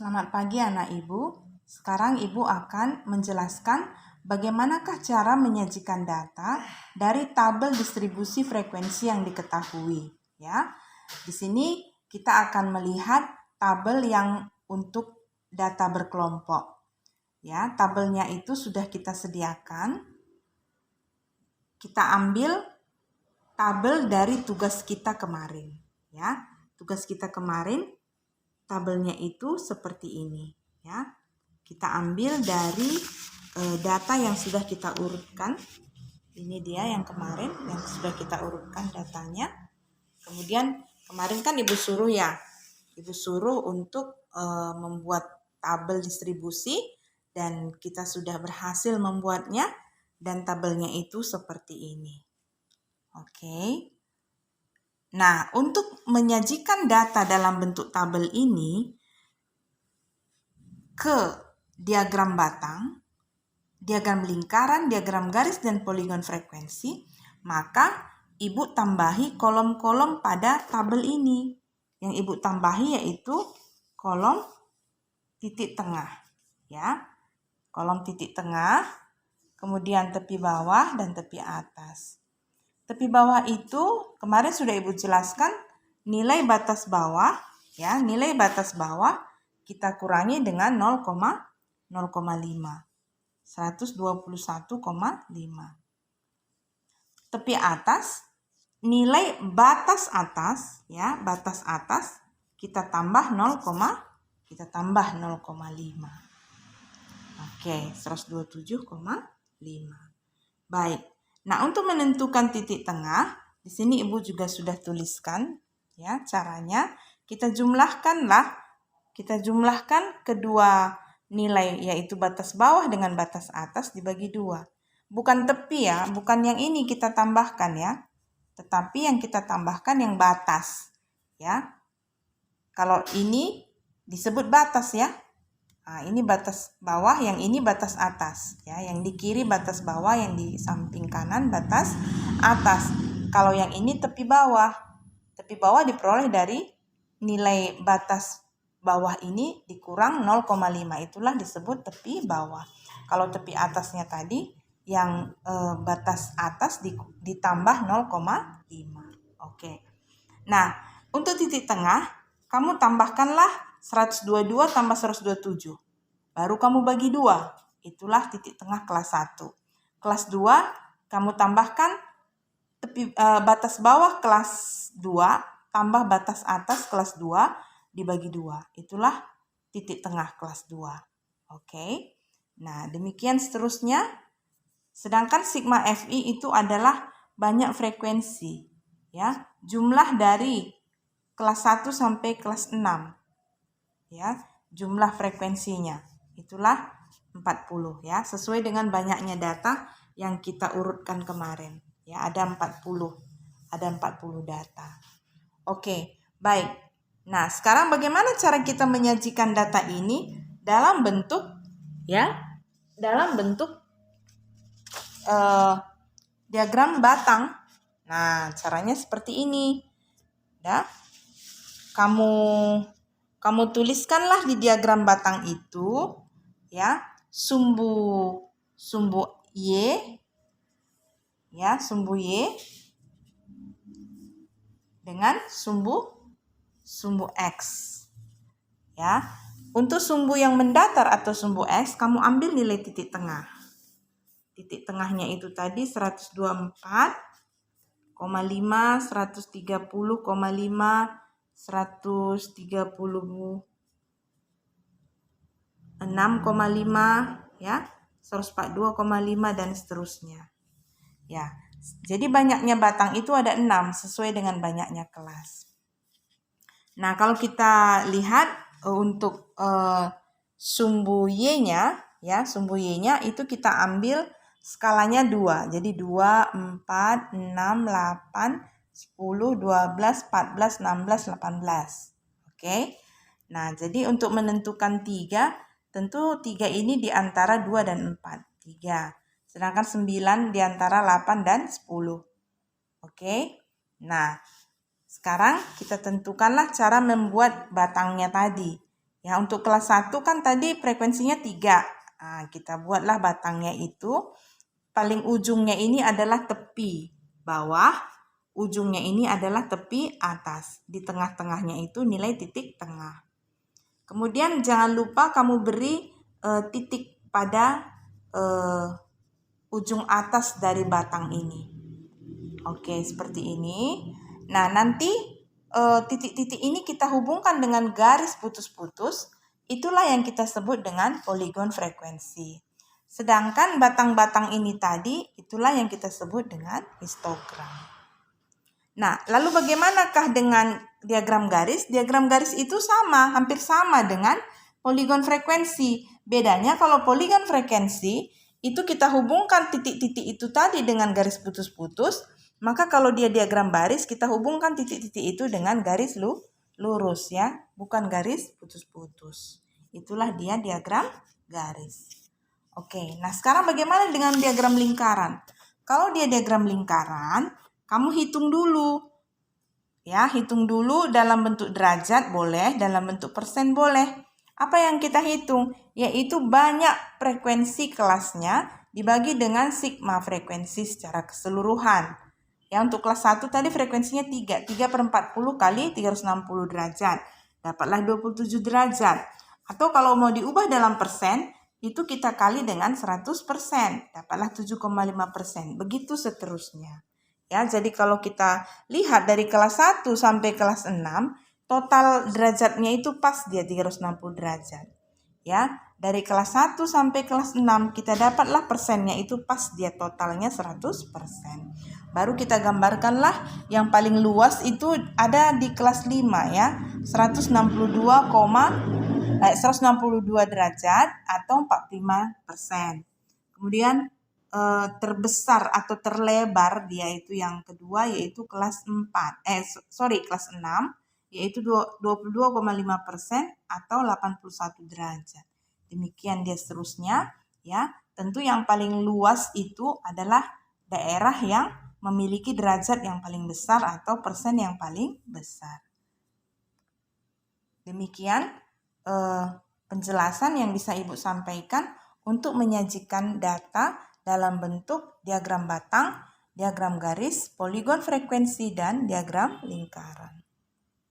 Selamat pagi anak ibu. Sekarang ibu akan menjelaskan bagaimanakah cara menyajikan data dari tabel distribusi frekuensi yang diketahui. Ya, di sini kita akan melihat tabel yang untuk data berkelompok. Ya, tabelnya itu sudah kita sediakan. Kita ambil tabel dari tugas kita kemarin. Ya, tugas kita kemarin tabelnya itu seperti ini. Ya, kita ambil dari data yang sudah kita urutkan. Ini dia yang kemarin yang sudah kita urutkan datanya. Kemudian kemarin kan ibu suruh ya, ibu suruh untuk membuat tabel distribusi dan kita sudah berhasil membuatnya dan tabelnya itu seperti ini. Oke. Nah, untuk menyajikan data dalam bentuk tabel ini ke diagram batang, diagram lingkaran, diagram garis, dan poligon frekuensi, maka ibu tambahi kolom-kolom pada tabel ini. Yang ibu tambahi yaitu kolom titik tengah. Ya, kolom titik tengah, kemudian tepi bawah dan tepi atas. Tepi bawah itu kemarin sudah ibu jelaskan nilai batas bawah, ya, nilai batas bawah kita kurangi dengan 0,05. 121,5. Tepi atas, nilai batas atas, ya, batas atas kita tambah 0,5. Oke, 127,5. Baik. Nah, untuk menentukan titik tengah, di sini ibu juga sudah tuliskan, ya, caranya. Kita jumlahkan kedua nilai, yaitu batas bawah dengan batas atas dibagi 2. Bukan tepi ya, bukan yang ini kita tambahkan ya, tetapi yang kita tambahkan yang batas, ya. Kalau ini disebut batas ya. Nah, ini batas bawah, yang ini batas atas, ya. Yang di kiri batas bawah, yang di samping kanan batas atas. Kalau yang ini tepi bawah. Tepi bawah diperoleh dari nilai batas bawah ini dikurang 0,5. Itulah disebut tepi bawah. Kalau tepi atasnya tadi yang batas atas ditambah 0,5. Oke. Nah, untuk titik tengah kamu tambahkanlah 122 tambah 127. Baru kamu bagi 2. Itulah titik tengah kelas 1. Kelas 2 kamu tambahkan batas bawah kelas 2 tambah batas atas kelas 2 dibagi 2. Itulah titik tengah kelas 2. Oke. Nah, demikian seterusnya. Sedangkan sigma Fi itu adalah banyak frekuensi, ya. Jumlah dari kelas 1 sampai kelas 6. Ya, jumlah frekuensinya itulah 40 ya, sesuai dengan banyaknya data yang kita urutkan kemarin. Ya, ada 40 data. Oke, baik. Nah, sekarang bagaimana cara kita menyajikan data ini dalam bentuk diagram batang. Nah, caranya seperti ini. Ya. Kamu tuliskanlah di diagram batang itu, ya, sumbu Y, ya, sumbu Y dengan sumbu X, ya. Untuk sumbu yang mendatar atau sumbu X, kamu ambil nilai titik tengah. Titik tengahnya itu tadi 124,5, 130,5, 136,5 ya, 142,5 dan seterusnya. Ya. Jadi banyaknya batang itu ada 6 sesuai dengan banyaknya kelas. Nah, kalau kita lihat untuk sumbu Y-nya, ya, sumbu Y-nya itu kita ambil skalanya 2. Jadi 2, 4, 6, 8, 10, 12, 14, 16, 18. Oke. Nah, jadi untuk menentukan 3, tentu 3 ini di antara 2 dan 4. 3. Sedangkan 9 di antara 8 dan 10. Oke. Nah, sekarang kita tentukanlah cara membuat batangnya tadi. Ya, untuk kelas 1 kan tadi frekuensinya 3. Nah, kita buatlah batangnya itu. Paling ujungnya ini adalah tepi bawah, ujungnya ini adalah tepi atas. Di tengah-tengahnya itu nilai titik tengah. Kemudian jangan lupa kamu beri titik pada ujung atas dari batang ini. Oke, seperti ini. Nah, nanti titik-titik ini kita hubungkan dengan garis putus-putus. Itulah yang kita sebut dengan poligon frekuensi. Sedangkan batang-batang ini tadi, itulah yang kita sebut dengan histogram. Nah, lalu bagaimanakah dengan diagram garis? Diagram garis itu sama, hampir sama dengan poligon frekuensi. Bedanya kalau poligon frekuensi, itu kita hubungkan titik-titik itu tadi dengan garis putus-putus. Maka kalau dia diagram baris, kita hubungkan titik-titik itu dengan garis lurus ya, bukan garis putus-putus. Itulah dia diagram garis. Oke, nah sekarang bagaimana dengan diagram lingkaran? Kalau dia diagram lingkaran, kamu hitung dulu. Ya, hitung dulu dalam bentuk derajat boleh, dalam bentuk persen boleh. Apa yang kita hitung? Yaitu banyak frekuensi kelasnya dibagi dengan sigma frekuensi secara keseluruhan. Ya, untuk kelas 1 tadi frekuensinya 3. 3 per 40 kali 360 derajat. Dapatlah 27 derajat. Atau kalau mau diubah dalam persen, itu kita kali dengan 100%. Dapatlah 7,5%. Begitu seterusnya. Ya, jadi kalau kita lihat dari kelas 1 sampai kelas 6, total derajatnya itu pas dia 360 derajat. Ya, dari kelas 1 sampai kelas 6 kita dapatlah persennya itu pas dia totalnya 100%. Baru kita gambarkanlah yang paling luas itu ada di kelas 5 ya, 162 derajat atau 45%. Kemudian terbesar atau terlebar dia itu yang kedua yaitu kelas 6 yaitu 22,5% atau 81 derajat. Demikian dia seterusnya ya. Tentu yang paling luas itu adalah daerah yang memiliki derajat yang paling besar atau persen yang paling besar. Demikian penjelasan yang bisa Ibu sampaikan untuk menyajikan data dalam bentuk diagram batang, diagram garis, poligon frekuensi, dan diagram lingkaran.